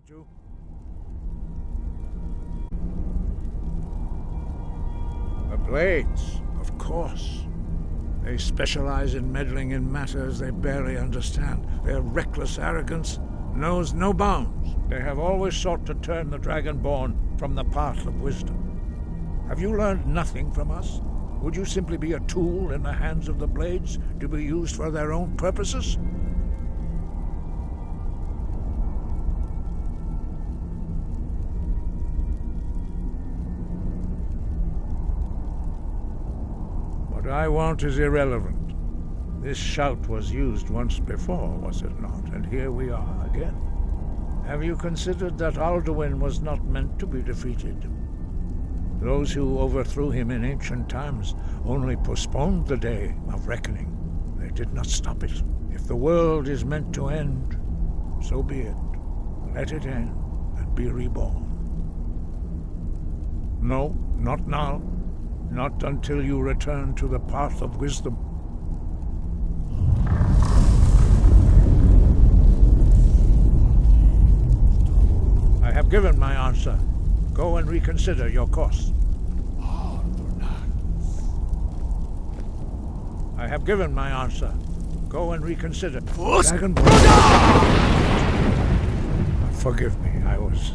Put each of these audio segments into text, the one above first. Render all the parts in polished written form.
you? The Blades, of course. They specialize in meddling in matters they barely understand. Their reckless arrogance knows no bounds. They have always sought to turn the Dragonborn from the path of wisdom. Have you learned nothing from us? Would you simply be a tool in the hands of the Blades to be used for their own purposes? What I want is irrelevant. This shout was used once before, was it not? And here we are again. Have you considered that Alduin was not meant to be defeated? Those who overthrew him in ancient times only postponed the day of reckoning. They did not stop it. If the world is meant to end, so be it. Let it end and be reborn. No, not now. Not until you return to the path of wisdom. I have given my answer. Go and reconsider your course. I have given my answer. Go and reconsider. Forgive me, I was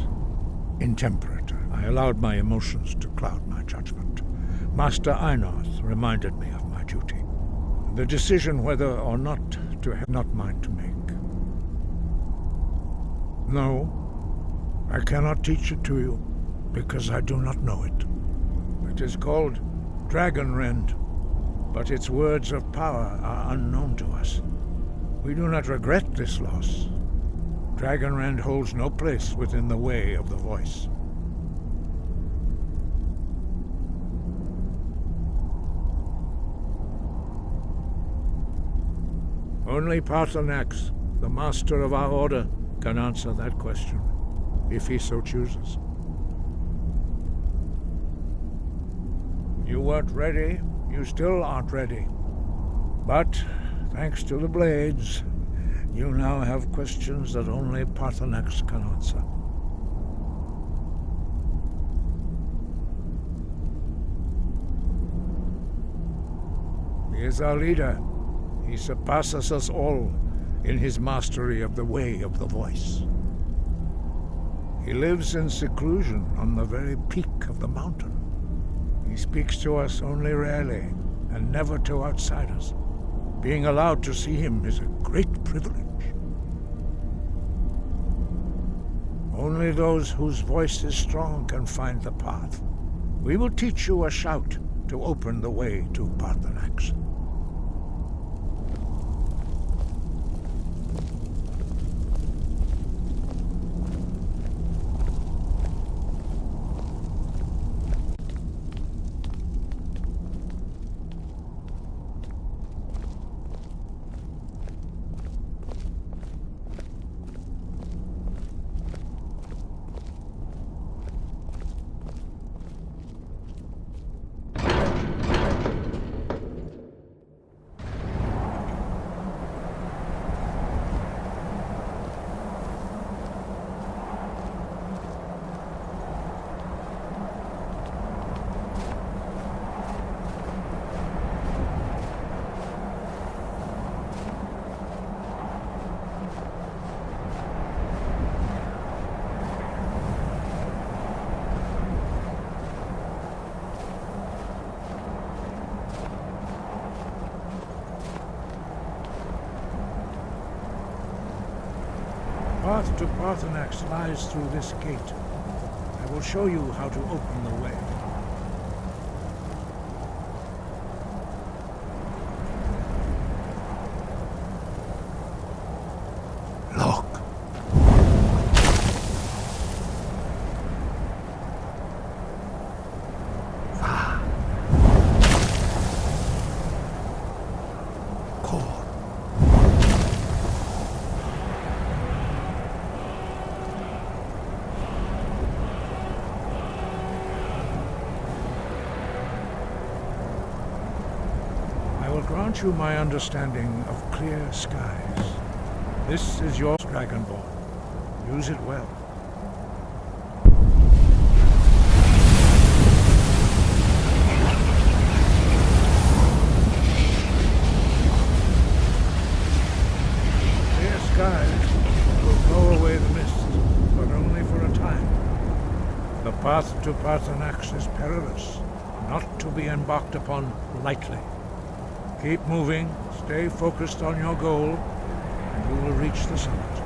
intemperate. I allowed my emotions to cloud my judgment. Master Einarth reminded me of my duty. The decision whether or not to have not mine to make. No, I cannot teach it to you, because I do not know it. It is called Dragonrend, but its words of power are unknown to us. We do not regret this loss. Dragonrend holds no place within the way of the voice. Only Paarthurnax, the master of our order, can answer that question, if he so chooses. You weren't ready, you still aren't ready. But, thanks to the Blades, you now have questions that only Paarthurnax can answer. He is our leader. He surpasses us all in his mastery of the way of the voice. He lives in seclusion on the very peak of the mountain. He speaks to us only rarely, and never to outsiders. Being allowed to see him is a great privilege. Only those whose voice is strong can find the path. We will teach you a shout to open the way to Paarthurnax. The path to Paarthurnax lies through this gate. I will show you how to open the way. Look. Grant you my understanding of clear skies. This is your Dragonborn. Use it well. path to Parthenax is perilous, not to be embarked upon lightly. Keep moving, stay focused on your goal, and you will reach the summit.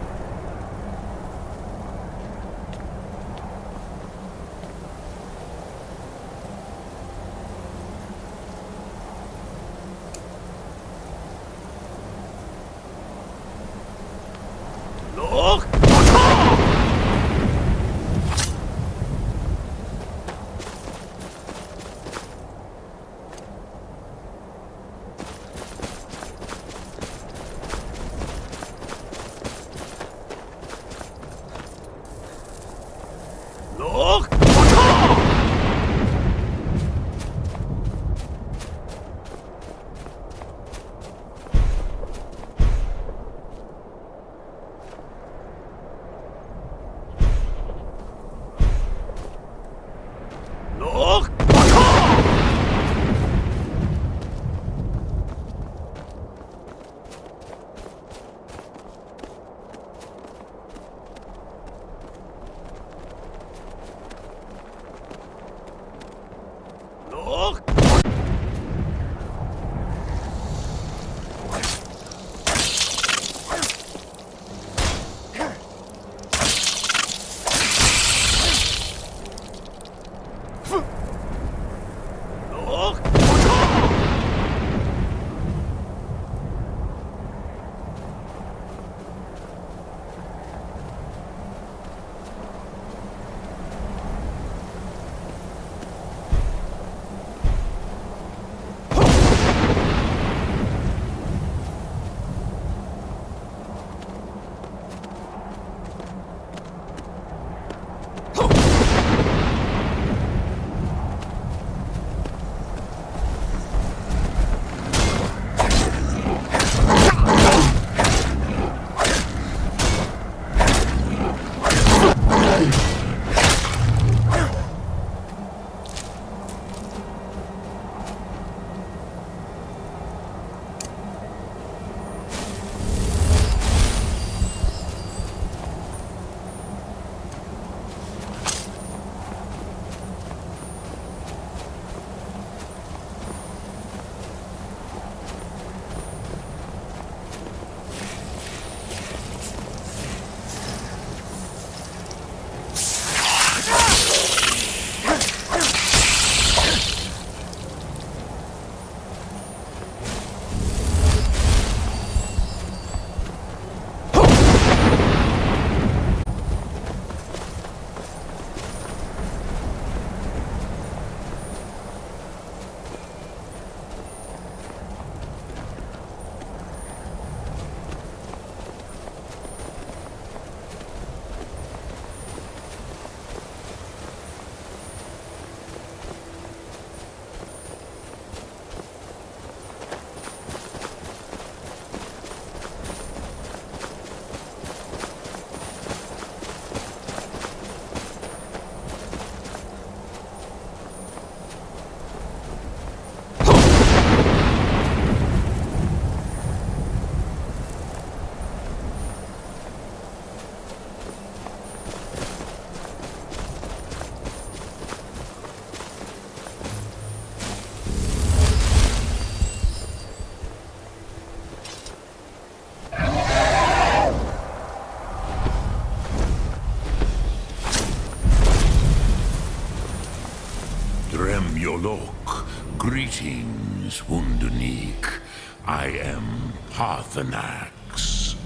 Yolok, greetings, Wunderneek. I am Parthenax.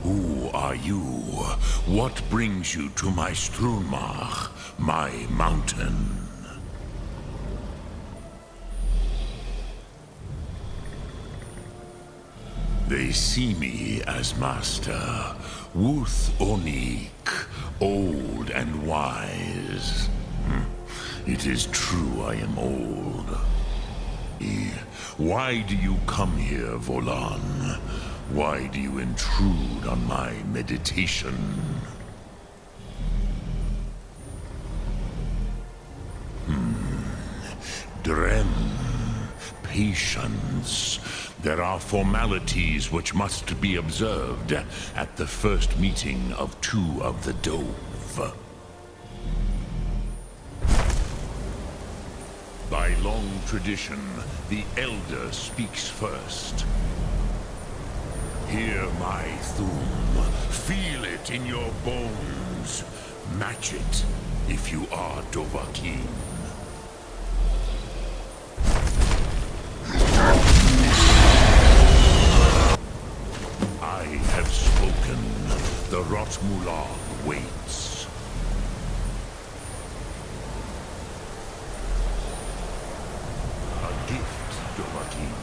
Who are you? What brings you to my Strunmach, my mountain? They see me as master, Wuth Onik, old and wise. It is true I am old. Why do you come here, Volan? Why do you intrude on my meditation? Drem, patience. There are formalities which must be observed at the first meeting of two of the Dove. By long tradition, the Elder speaks first. Hear my Thum. Feel it in your bones. Match it if you are Dovahkiin. I have spoken. The Rotmulag waits. A gift, Dovahkiin.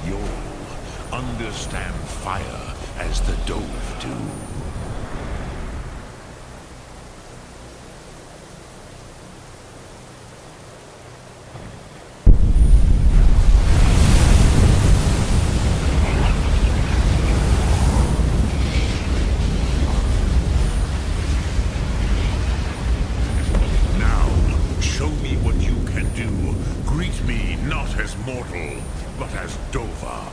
You'll understand fire as the Dove do. Mortal, but as Dova.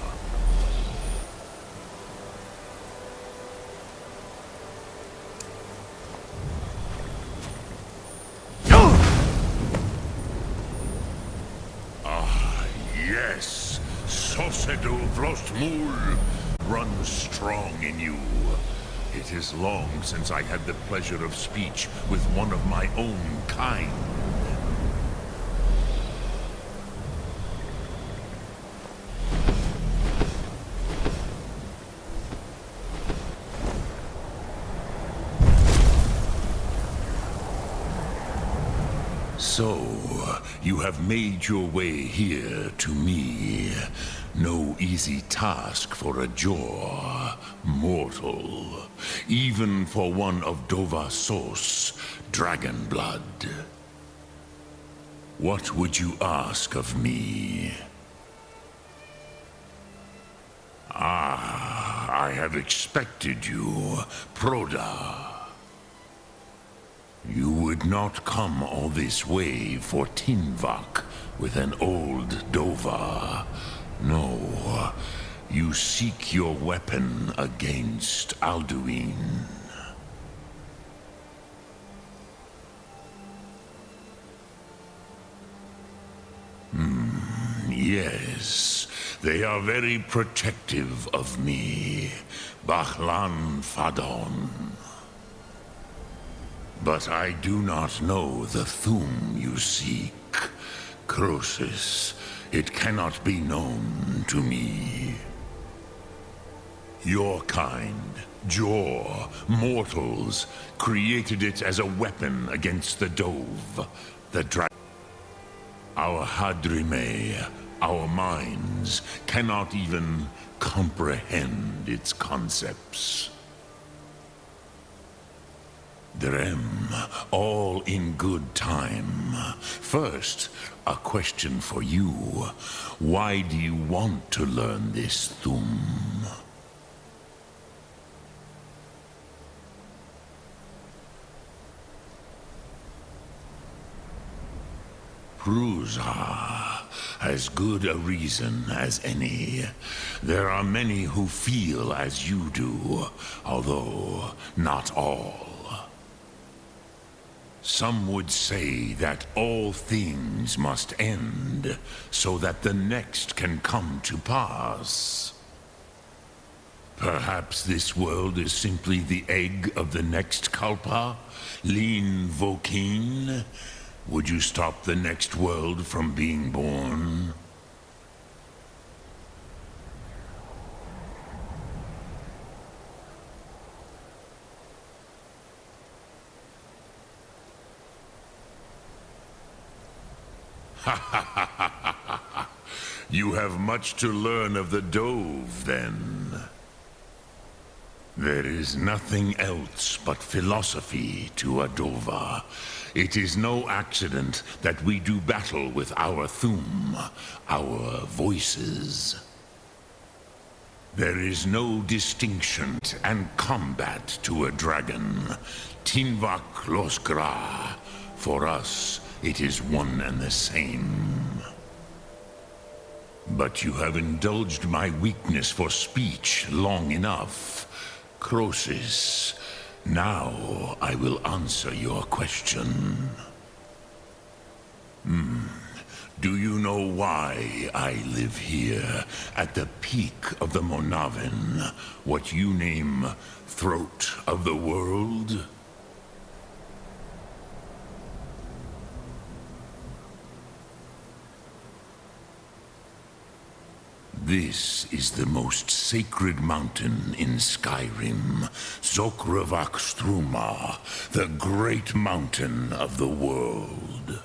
Ah, yes. Sosedo Vrostmul runs strong in you. It is long since I had the pleasure of speech with one of my own kind. So, you have made your way here to me. No easy task for a Jor, mortal. Even for one of Dova Sos, dragon blood. What would you ask of me? Ah, I have expected you, Proda. You would not come all this way for Tinvak with an old Dova. No, you seek your weapon against Alduin. Yes, they are very protective of me, Bahlan Fadon. But I do not know the Thum you seek. Croesus, it cannot be known to me. Your kind, Jor, mortals, created it as a weapon against the Dove, the dragon. Our Hadrime, our minds, cannot even comprehend its concepts. Drem, all in good time. First, a question for you. Why do you want to learn this Thum? Prusa, as good a reason as any. There are many who feel as you do, although not all. Some would say that all things must end, so that the next can come to pass. Perhaps this world is simply the egg of the next Kalpa, Lin Vokin. Would you stop the next world from being born? You have much to learn of the Dove, then. There is nothing else but philosophy to a Dova. It is no accident that we do battle with our Thum, our voices. There is no distinction and combat to a dragon. Tinvak Losgra. For us, it is one and the same. But you have indulged my weakness for speech long enough. Croesus, now I will answer your question. Do you know why I live here, at the peak of the Monavin, what you name Throat of the World? This is the most sacred mountain in Skyrim, Zokravak Struma, the great mountain of the world.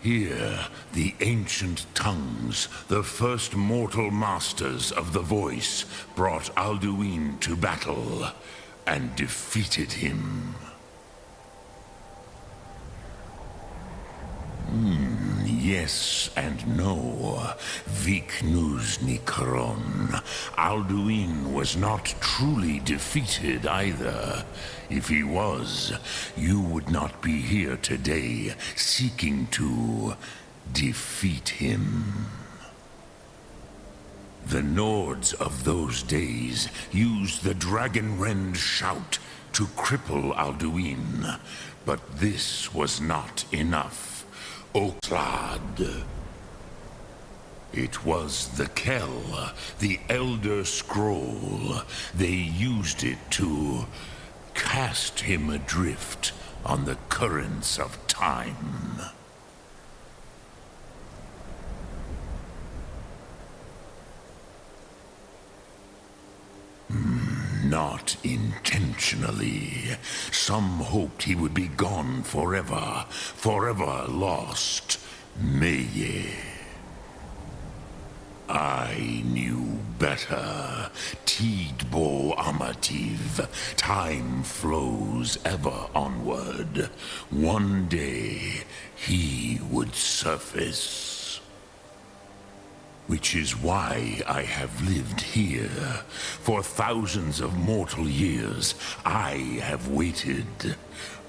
Here, the ancient tongues, the first mortal masters of the voice, brought Alduin to battle and defeated him. Yes and no. Viknus Nikaron. Alduin was not truly defeated either. If he was, you would not be here today seeking to defeat him. The Nords of those days used the Dragonrend shout to cripple Alduin, but this was not enough. Oklad. It was the Kell, the Elder Scroll. They used it to cast him adrift on the currents of time. Not intentionally. Some hoped he would be gone forever, forever lost. Meye. I knew better. Tidbo Amativ. Time flows ever onward. One day, he would surface. Which is why I have lived here. For thousands of mortal years, I have waited.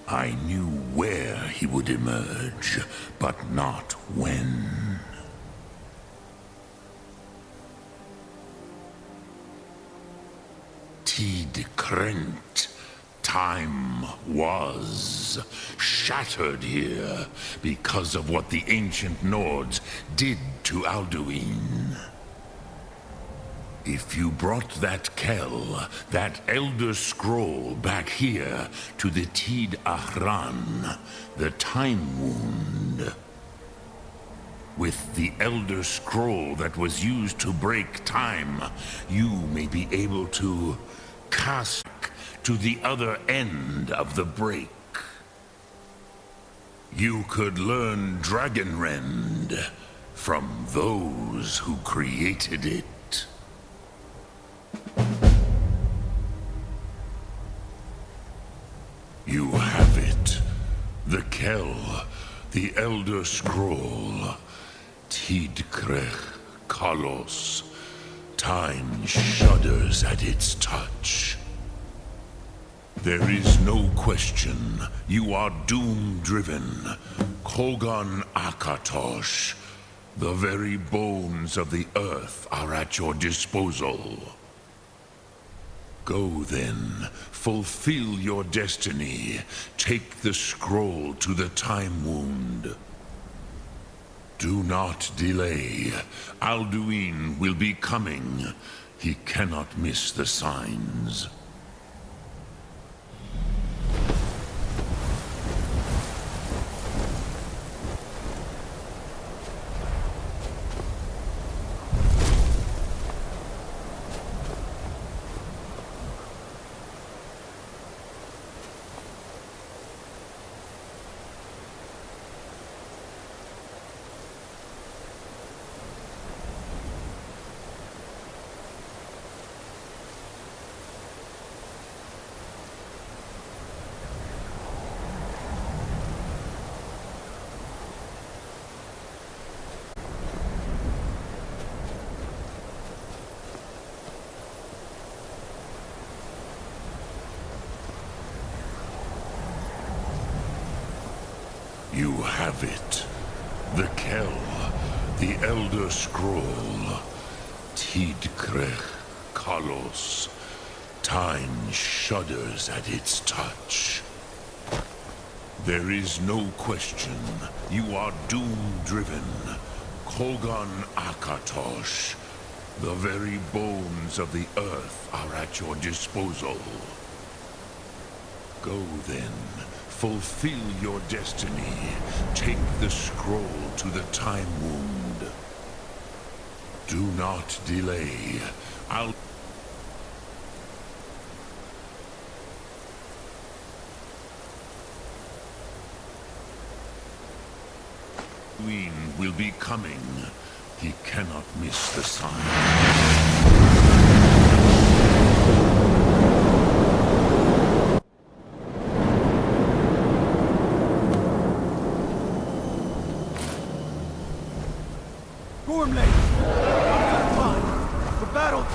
I knew where he would emerge, but not when. Tid Krent. Time was shattered here because of what the ancient Nords did to Alduin. If you brought that Kell, that Elder Scroll back here to the Tid Ahran, the Time Wound, with the Elder Scroll that was used to break time, you may be able to cast to the other end of the break. You could learn Dragonrend from those who created it. You have it. The Kell, the Elder Scroll, Tidkrech Kalos. Time shudders at its touch. There is no question. You are doom-driven. Kogan Akatosh. The very bones of the earth are at your disposal. Go then, fulfill your destiny. Take the scroll to the Time Wound. Do not delay. Alduin will be coming. He cannot miss the signs. You have it. The Kell, the Elder Scroll, Tidkrech Kalos. Time shudders at its touch. There is no question. You are doom-driven. Kogan Akatosh. The very bones of the earth are at your disposal. Go then. Fulfill your destiny. Take the scroll to the Time Wound. Do not delay. Queen will be coming. He cannot miss the sign. Gormley! Time! For battle!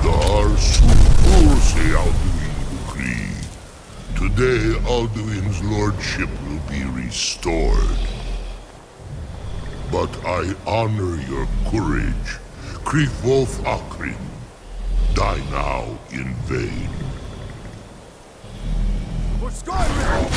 Dar Supursi Alduin decree. Today Alduin's lordship will be restored. But I honor your courage. Krivolf Akrin. Die now in vain. For Skyrim!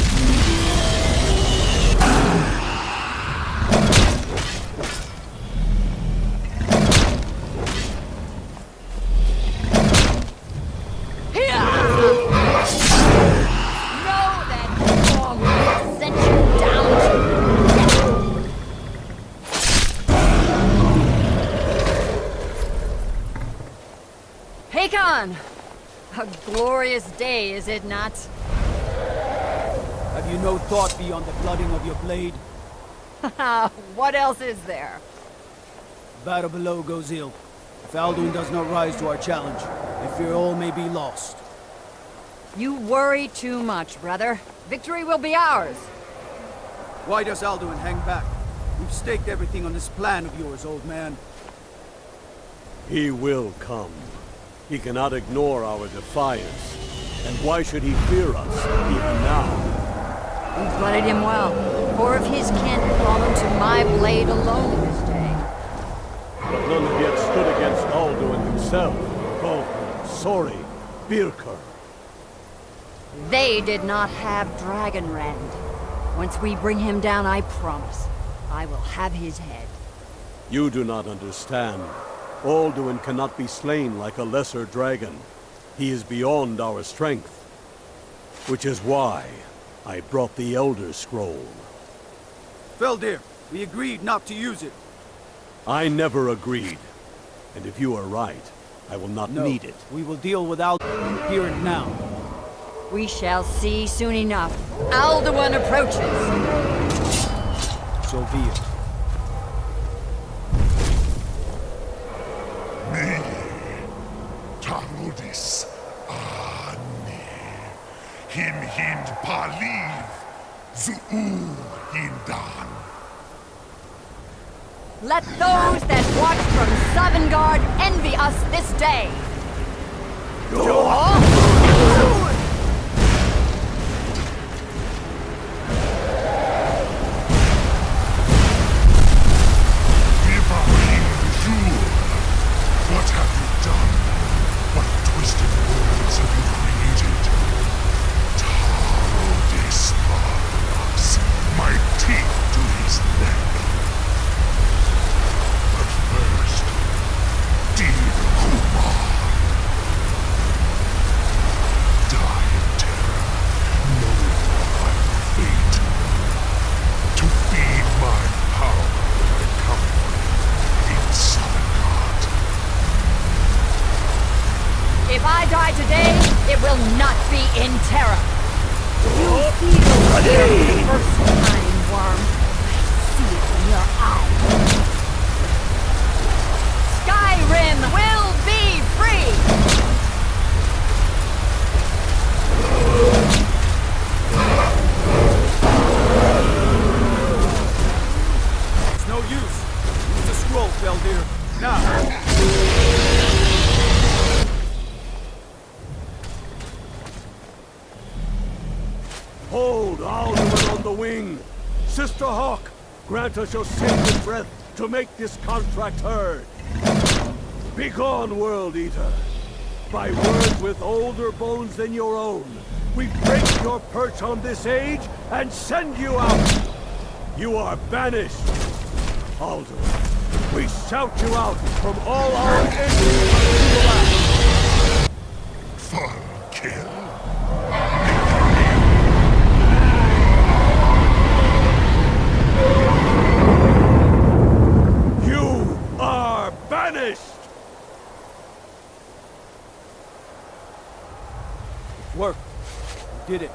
A glorious day, is it not? Have you no thought beyond the blooding of your blade? What else is there? Battle below goes ill. If Alduin does not rise to our challenge, I fear all may be lost. You worry too much, brother. Victory will be ours. Why does Alduin hang back? We've staked everything on this plan of yours, old man. He will come. He cannot ignore our defiance. And why should he fear us, even now? We blooded him well. 4 of his kin have fallen to my blade alone this day. But none have yet stood against Alduin himself. Both Sori, Birker. They did not have Dragonrend. Once we bring him down, I promise, I will have his head. You do not understand. Alduin cannot be slain like a lesser dragon. He is beyond our strength. Which is why I brought the Elder Scroll. Feldir, we agreed not to use it. I never agreed. And if you are right, I will not need it. We will deal with Alduin here and now. We shall see soon enough. Alduin approaches. So be it. Tarudis Ani Him Hind Paliv Zuu Hindan. Let those that watch from Sovngarde envy us this day. What have you done? What twisted worlds have you created? Tarudis Marvelous, my teeth to his neck. But first, dear Kumar, die in terror, knowing your final fate. To feed my power and comfort in Sovngarde. If I die today, it will not be in terror. You feel fear for the first time, worm. I see it in your eyes. Skyrim will be free! It's no use. Use the scroll, Feldir. Now! Hold Alduin on the wing! Sister Hawk, grant us your sacred breath to make this contract heard. Begone, World Eater! By words with older bones than your own, We break your perch on this age and send you out! You are banished! Alduin, we shout you out from all our enemies to the last! Fun kill. You are banished! Work. You did it.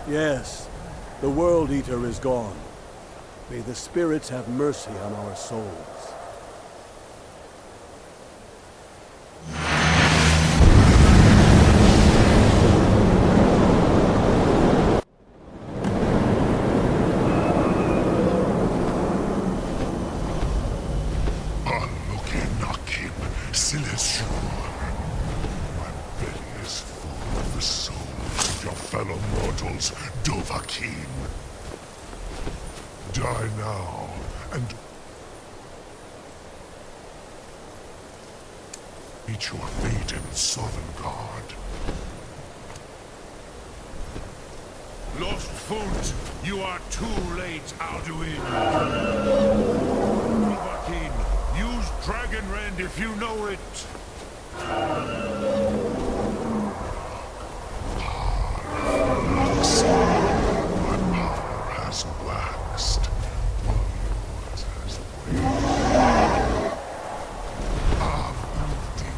Yes, the World Eater is gone. May the spirits have mercy on our souls. Nakim, Silesur. My belly is full of the souls of your fellow mortals, Dovahkiin. Die now, and meet your fate in Sovngarde. Lost foot, you are too late, Alduin. Dovahkiin, use Dragon Rend if you know it. My power has waxed, while yours has waned. Avnati.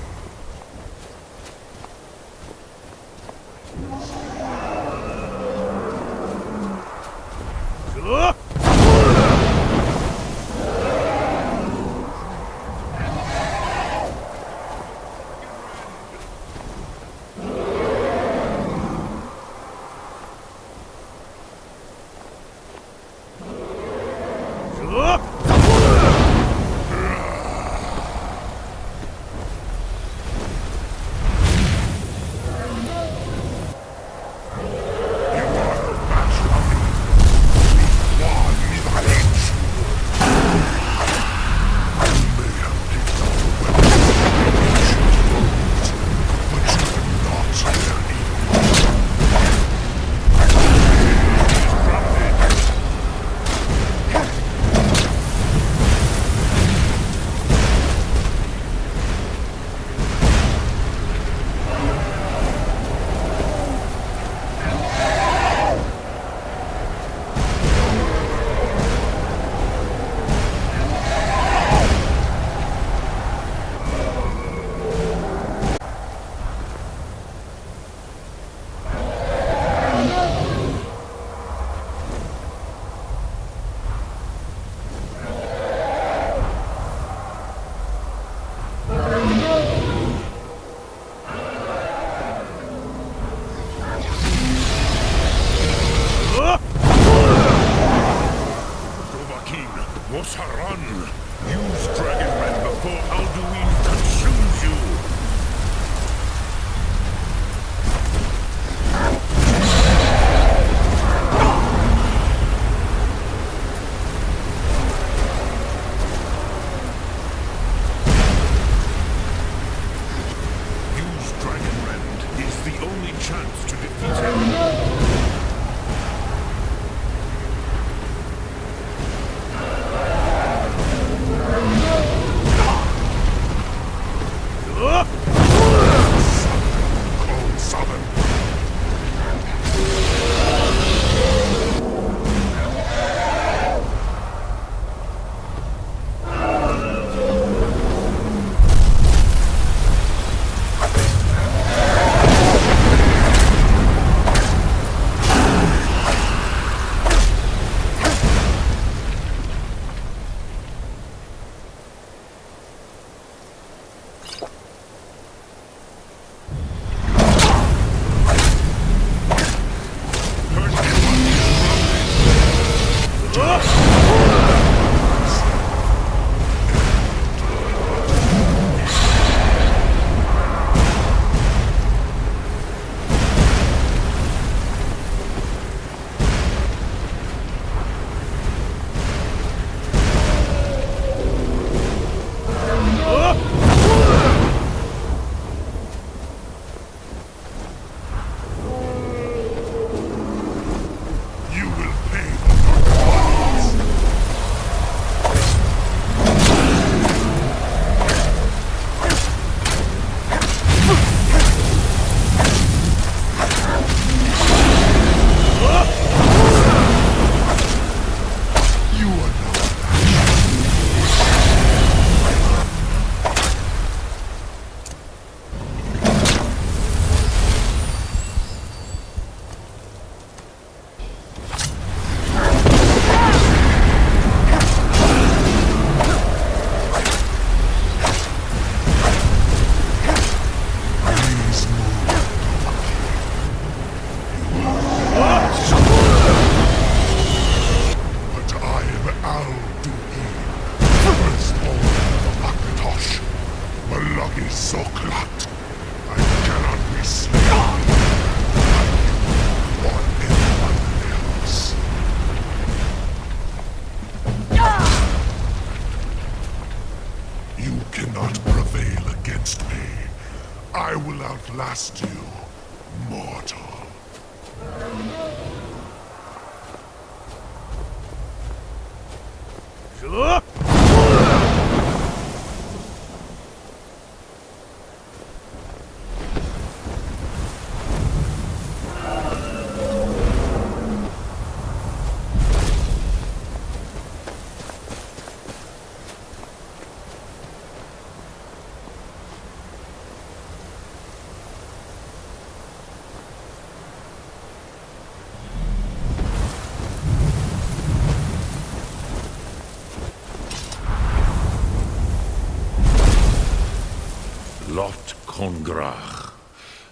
Rot Kongrach.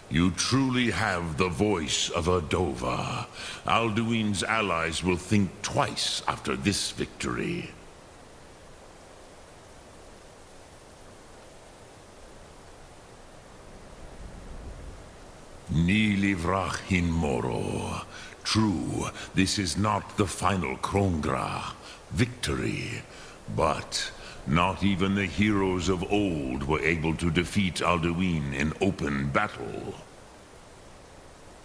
You truly have the voice of a Dova. Alduin's allies will think twice after this victory. Ni livrach hin moro. True, this is not the final Krongra victory, but not even the heroes of old were able to defeat Alduin in open battle.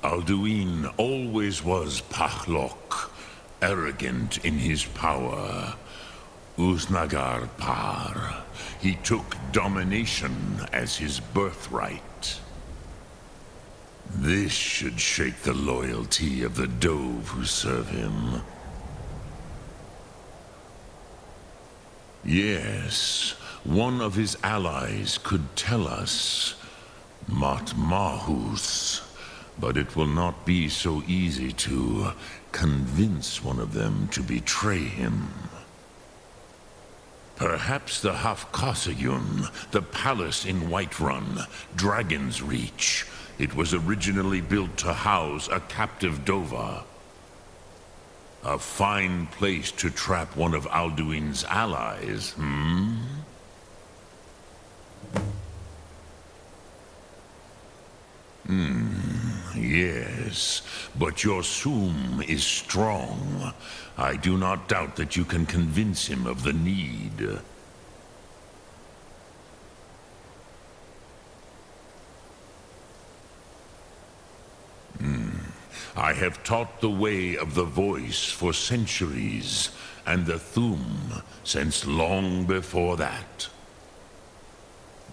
Alduin always was Pachlok, arrogant in his power. Uznagar Par. He took domination as his birthright. This should shake the loyalty of the Dove who serve him. Yes, one of his allies could tell us. Matmahus. But it will not be so easy to convince one of them to betray him. Perhaps the Hafkasayun, the palace in Whiterun, Dragon's Reach. It was originally built to house a captive Dova. A fine place to trap one of Alduin's allies, Yes, but your Sum is strong. I do not doubt that you can convince him of the need. I have taught the way of the voice for centuries, and the Thum since long before that.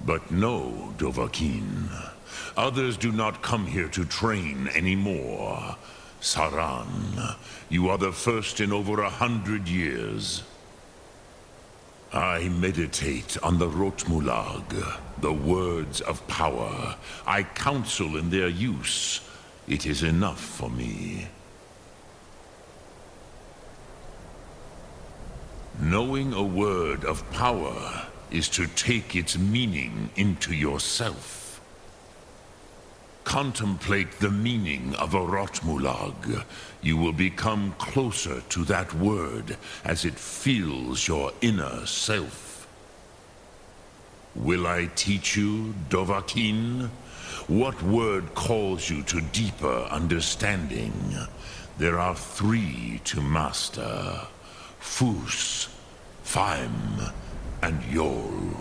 But no, Dovahkiin. Others do not come here to train anymore. Saran, you are the first in over 100 years. I meditate on the Rotmulag, the words of power. I counsel in their use. It is enough for me. Knowing a word of power is to take its meaning into yourself. Contemplate the meaning of a Rotmulag. You will become closer to that word as it fills your inner self. Will I teach you, Dovahkiin? What word calls you to deeper understanding? There are 3 to master. Fus, Faim, and Yol.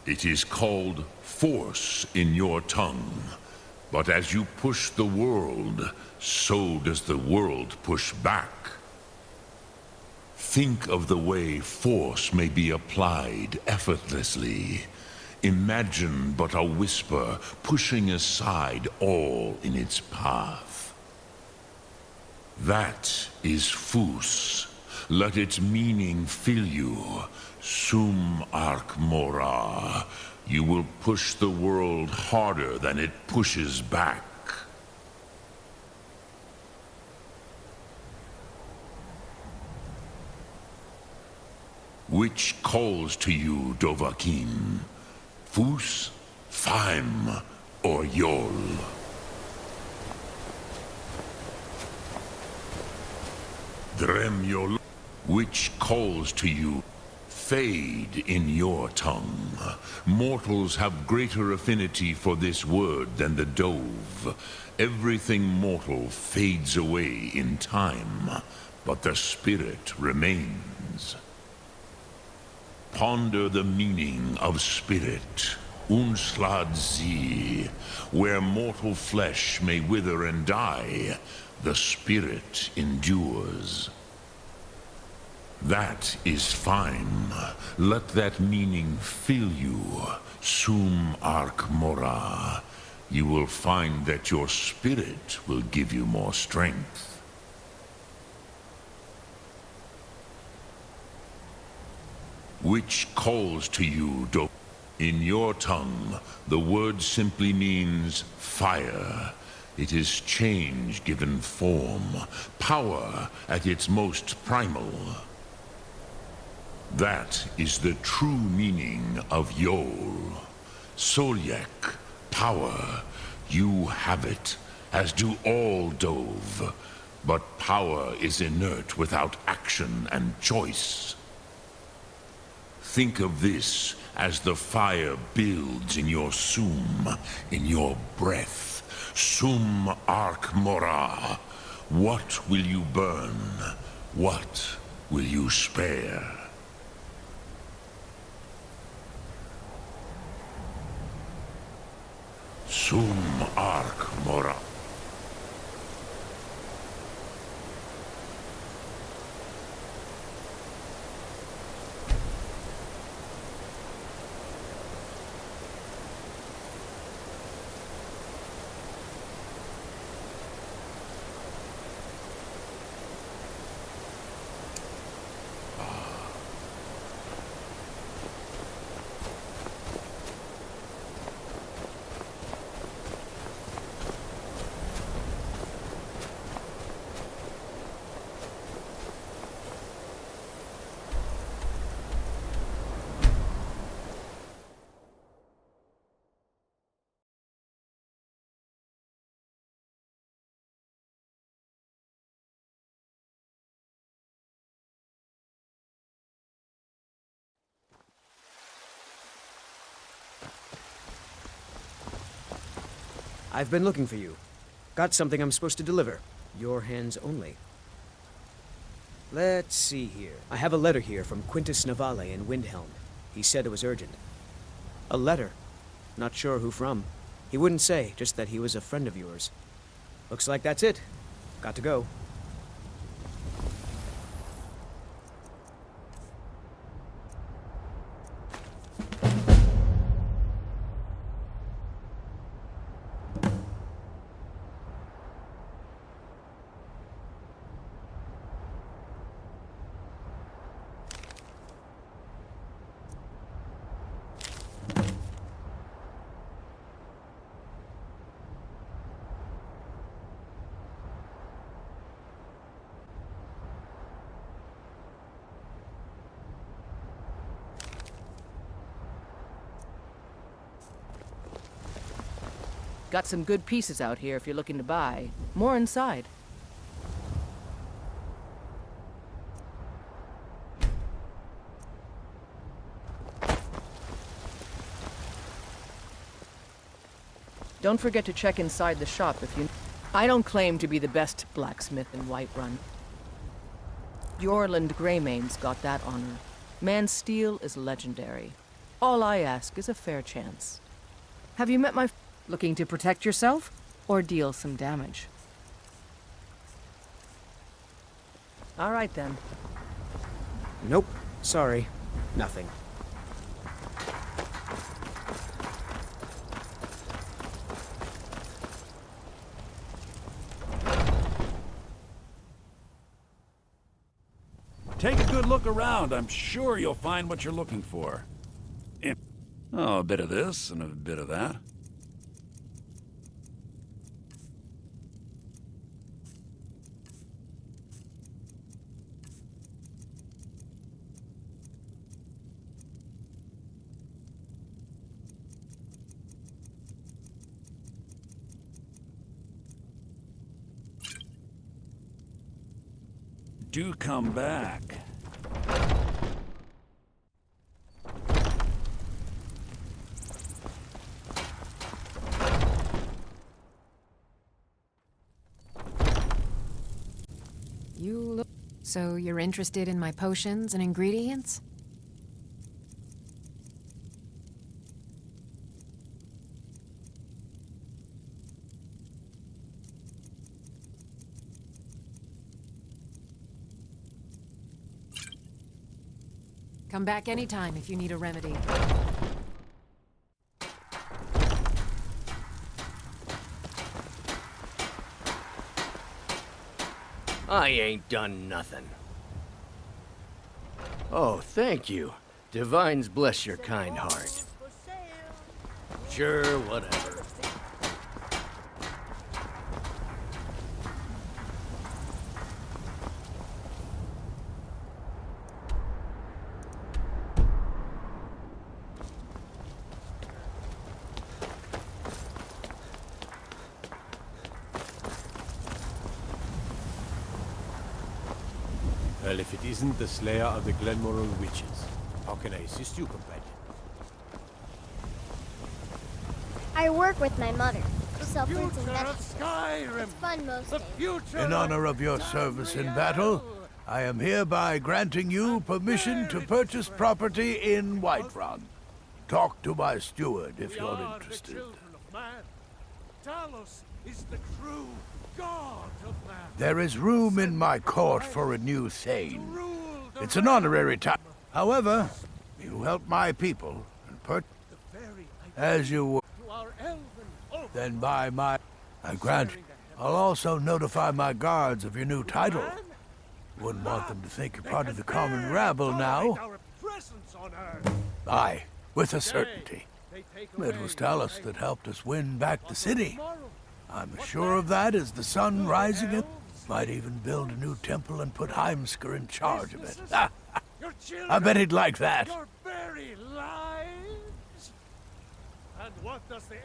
It is called force in your tongue. But as you push the world, so does the world push back. Think of the way force may be applied effortlessly. Imagine but a whisper pushing aside all in its path. That is Fus. Let its meaning fill you. Sum Ark Mora. You will push the world harder than it pushes back. Which calls to you, Dovahkiin? Fus, Faim, or Yol? Drem Yol. Which calls to you? Fade in your tongue. Mortals have greater affinity for this word than the Dove. Everything mortal fades away in time, but the spirit remains. Ponder the meaning of spirit, Unslad Zi. Where mortal flesh may wither and die, the spirit endures. That is fine. Let that meaning fill you, Sum Ark Mora. You will find that your spirit will give you more strength. Which calls to you, In your tongue, the word simply means fire. It is change given form, power at its most primal. That is the true meaning of Yol. Solyek, power. You have it, as do all Dove. But power is inert without action and choice. Think of this as the fire builds in your sum, in your breath. Sum Arc Mora. What will you burn? What will you spare? Sum Arc Mora. I've been looking for you. Got something I'm supposed to deliver. Your hands only. Let's see here. I have a letter here from Quintus Navale in Windhelm. He said it was urgent. A letter? Not sure who from. He wouldn't say, just that he was a friend of yours. Looks like that's it. Got to go. Got some good pieces out here if you're looking to buy. More inside. Don't forget to check inside the shop if you... I don't claim to be the best blacksmith in Whiterun. Yorland Greymane's got that honor. Man's steel is legendary. All I ask is a fair chance. Have you met my... Looking to protect yourself, or deal some damage? All right, then. Nope. Sorry. Nothing. Take a good look around. I'm sure you'll find what you're looking for. Oh, a bit of this and a bit of that. Do come back. You look... So you're interested in my potions and ingredients? Come back anytime if you need a remedy. I ain't done nothing. Oh, thank you. Divines bless your kind heart. Sure, whatever. Well, if it isn't the Slayer of the Glenmoral Witches, how can I assist you, companion? I work with my mother. We sell fruits and Future of vegetables. Skyrim! It's fun most The days. future In honor of your service in battle, I am hereby granting you permission to purchase property in Whiterun. Talk to my steward if you're interested. The children of man. Talos is the true god of man. There is room in my court for a new Thane. It's an honorary title. However, you help my people and as you were. Then by my... I grant you. I'll also notify my guards of your new title. Wouldn't want them to think you're part of the common rabble now. Aye, with a certainty. It was Talos that helped us win back the city. I'm as sure of that as the sun rising. Might even build a new temple and put Heimskr in charge of it. I bet he'd like that.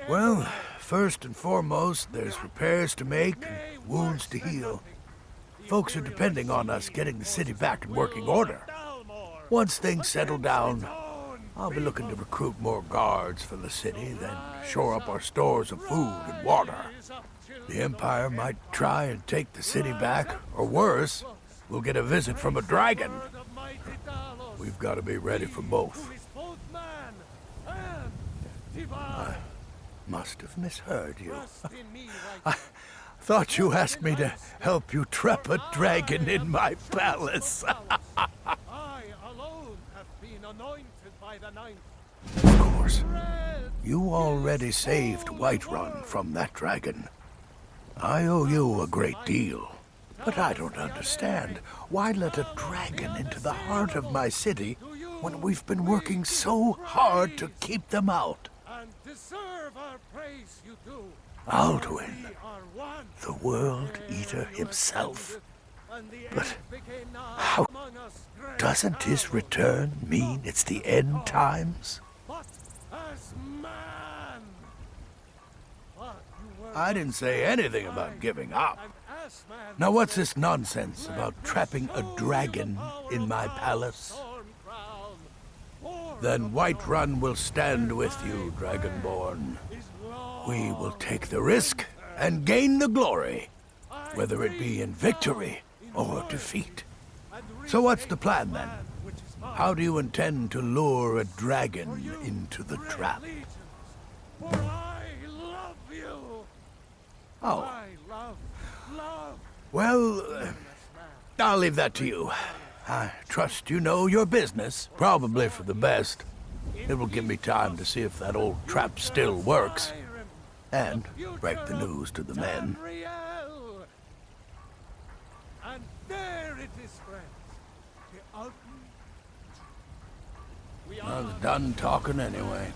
Well, first and foremost, there's repairs to make and wounds to heal. Folks are depending on us getting the city back in working order. Once things settle down, I'll be looking to recruit more guards for the city, then shore up our stores of food and water. The Empire might try and take the city back, or worse, we'll get a visit from a dragon. We've got to be ready for both. I must have misheard you. I thought you asked me to help you trap a dragon in my palace. I alone have been anointed by the ninth. Of course. You already saved Whiterun from that dragon. I owe you a great deal. But I don't understand. Why let a dragon into the heart of my city when we've been working so hard to keep them out? Deserve our praise, you do. Alduin, the World Eater himself. But how doesn't his return mean it's the end times? I didn't say anything about giving up. Now what's this nonsense about trapping a dragon in my palace? Then Whiterun will stand with you, Dragonborn. We will take the risk and gain the glory, whether it be in victory or defeat. So what's the plan, then? How do you intend to lure a dragon into the trap? Oh. Well, I'll leave that to you. I trust you know your business, probably for the best. It will give me time to see if that old trap still works, and break the news to the men. And there it is, friends. I was done talking anyway.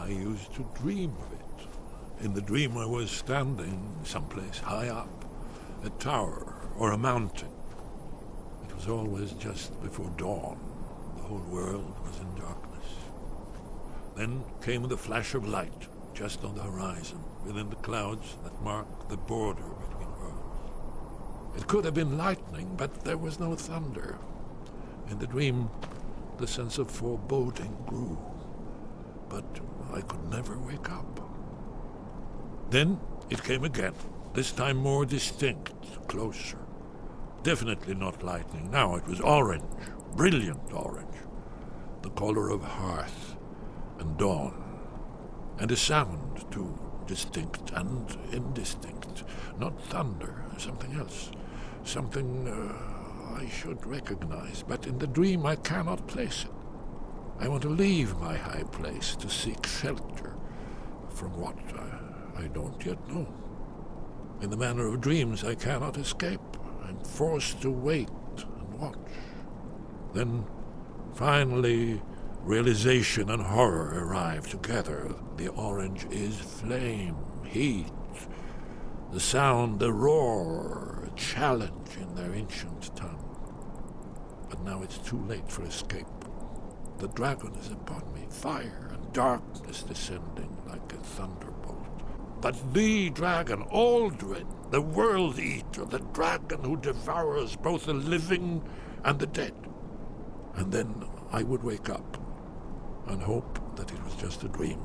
I used to dream of it. In the dream I was standing someplace high up, a tower or a mountain. It was always just before dawn. The whole world was in darkness. Then came the flash of light, just on the horizon, within the clouds that mark the border between worlds. It could have been lightning, but there was no thunder. In the dream, the sense of foreboding grew, but I could never wake up. Then it came again, this time more distinct, closer. Definitely not lightning. Now it was orange, brilliant orange, the color of hearth and dawn. And a sound, too, distinct and indistinct. Not thunder, something else. Something I should recognize, but in the dream I cannot place it. I want to leave my high place to seek shelter from what I don't yet know. In the manner of dreams, I cannot escape. I'm forced to wait and watch. Then, finally, realization and horror arrive together. The orange is flame, heat, the sound, the roar, a challenge in their ancient tongue. But now it's too late for escape. The dragon is upon me, fire and darkness descending like a thunderbolt. But the dragon, Alduin, the world eater, the dragon who devours both the living and the dead. And then I would wake up and hope that it was just a dream,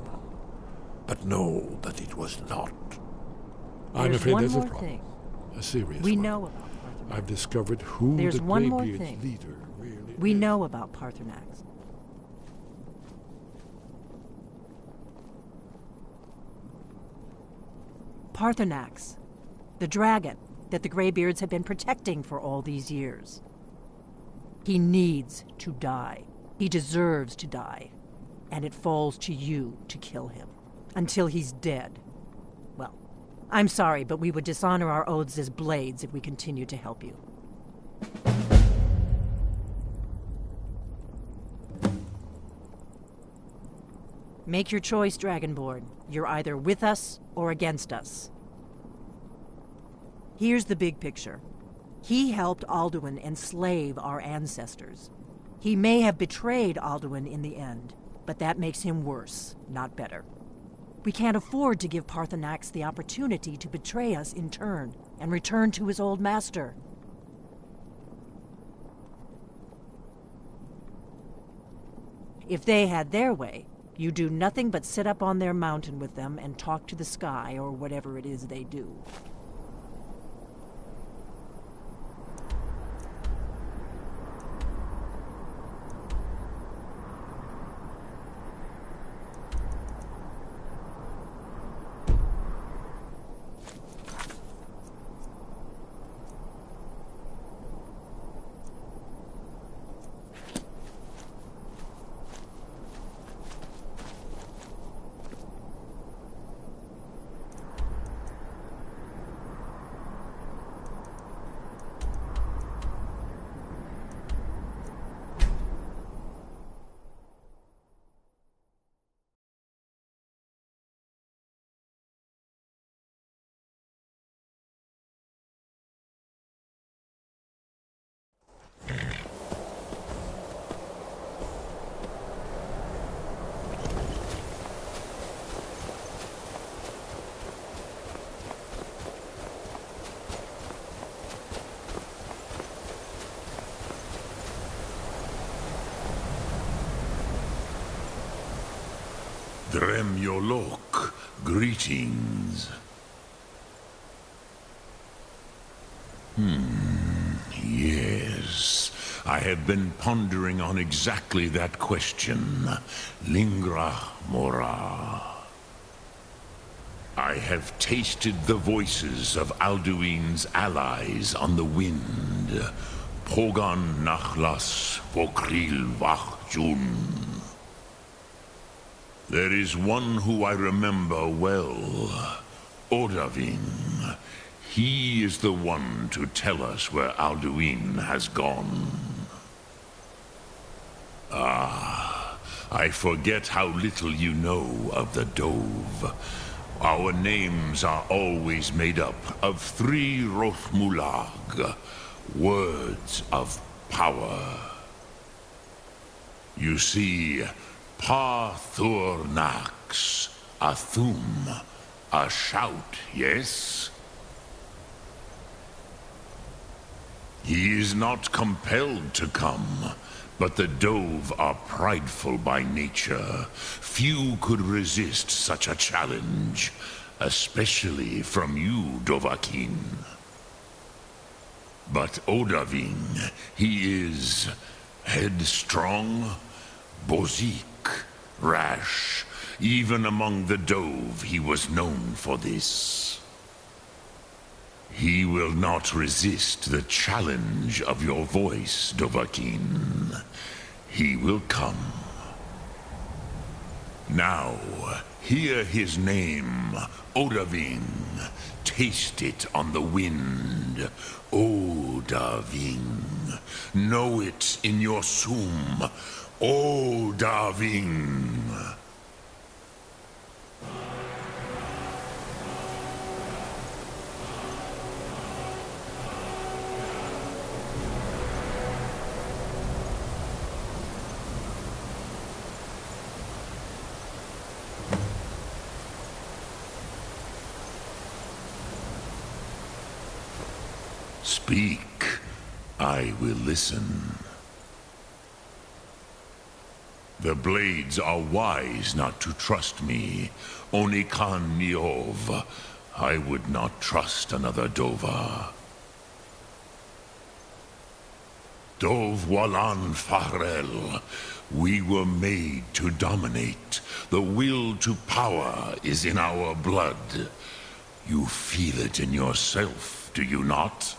but know that it was not. I'm afraid there's a problem. A serious one. We know about Paarthurnax. I've discovered who There's the one more Greybeard's thing. leader really We is. know about Paarthurnax. Paarthurnax, the dragon that the Greybeards have been protecting for all these years. He needs to die. He deserves to die. And it falls to you to kill him. Until he's dead. Well, I'm sorry, but we would dishonor our oaths as blades if we continue to help you. Make your choice, Dragonborn. You're either with us or against us. Here's the big picture. He helped Alduin enslave our ancestors. He may have betrayed Alduin in the end, but that makes him worse, not better. We can't afford to give Paarthurnax the opportunity to betray us in turn and return to his old master. If they had their way, you do nothing but sit up on their mountain with them and talk to the sky or whatever it is they do. Dremyolok, greetings. Yes. I have been pondering on exactly that question. Lingra mora. I have tasted the voices of Alduin's allies on the wind. Pogan nachlas vokril wachjun. There is one who I remember well, Odavin. He is the one to tell us where Alduin has gone. Ah, I forget how little you know of the Dove. Our names are always made up of 3 Rothmulag, words of power. You see, Pa Thur Nax, a thum, a shout, yes? He is not compelled to come, but the Dove are prideful by nature. Few could resist such a challenge, especially from you, Dovahkiin. But Odahviing, he is headstrong, bozik, rash. Even among the Dove, he was known for this. He will not resist the challenge of your voice, Dovahkiin. He will come. Now, hear his name, Odahviing. Taste it on the wind. Odahviing. Know it in your sum. Odahviing. Speak. I will listen. The Blades are wise not to trust me. Onikan Niov. I would not trust another Dova. Dov Walan Farel. We were made to dominate. The will to power is in our blood. You feel it in yourself, do you not?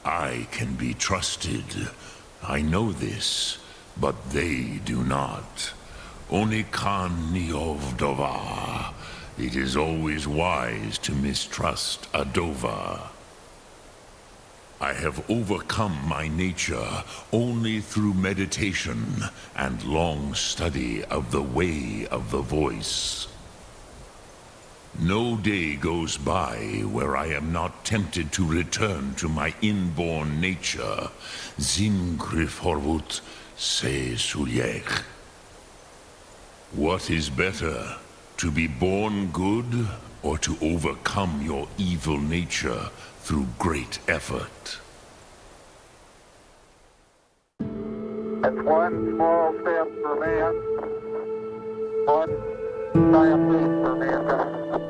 I can be trusted. I know this, but they do not. Onikan Niov Dova. It is always wise to mistrust a Dova. I have overcome my nature only through meditation and long study of the way of the voice. No day goes by where I am not tempted to return to my inborn nature. Zimgrif Horvut se Sulyech. What is better, to be born good or to overcome your evil nature through great effort? It's one small step for man, one giant leap for mankind.